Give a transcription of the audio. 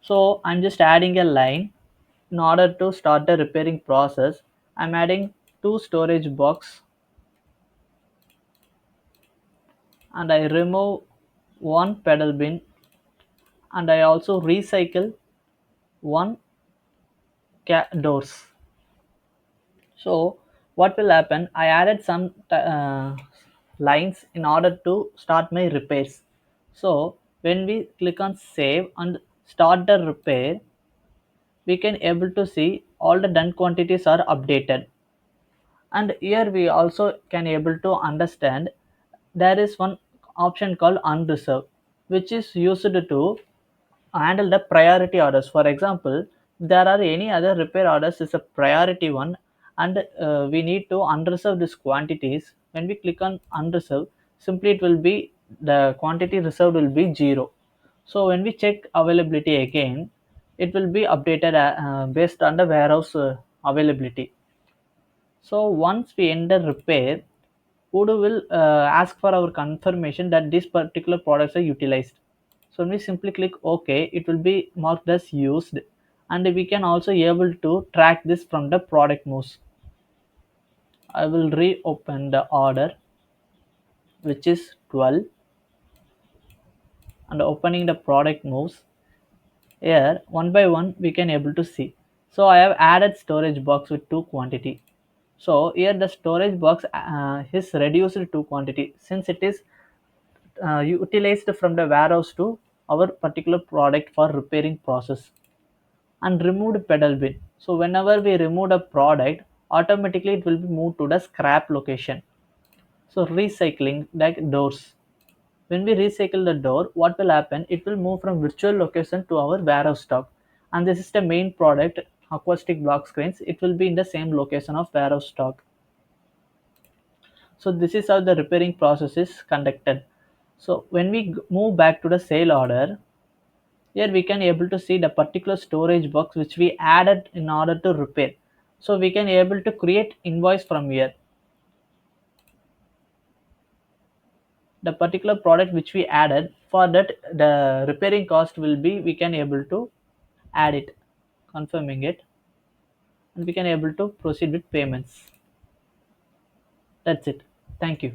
So I'm just adding a line in order to start the repairing process. I'm adding two storage box and I remove one pedal bin and I also recycle one doors. So what will happen? I added some lines in order to start my repairs. So when we click on save and start the repair, we can able to see all the done quantities are updated. And here we also can able to understand there is one option called unreserved, which is used to handle the priority orders. For example, there are any other repair orders is a priority one, and we need to unreserve these quantities. When we click on unreserved, simply it will be the quantity reserved will be 0. So when we check availability again, it will be updated based on the warehouse availability. So once we enter repair, Odoo will ask for our confirmation that these particular products are utilized. So when we simply click OK, it will be marked as used, and we can also able to track this from the product moves. I will reopen the order, which is 12, and opening the product moves. Here, one by one, we can able to see. So I have added storage box with two quantity. So here the storage box is reduced to quantity since it is utilized from the warehouse to our particular product for repairing process. And removed pedal bin. So whenever we remove a product, automatically it will be moved to the scrap location. So recycling like doors. When we recycle the door, what will happen? It will move from virtual location to our warehouse stock. And this is the main product, acoustic block screens. It will be in the same location of warehouse stock. So this is how the repairing process is conducted. So when we move back to the sale order, here we can able to see the particular storage box which we added in order to repair. So we can able to create invoice from here. The particular product which we added, for that the repairing cost will be, we can able to add it, confirming it, and we can able to proceed with payments. That's it. Thank you.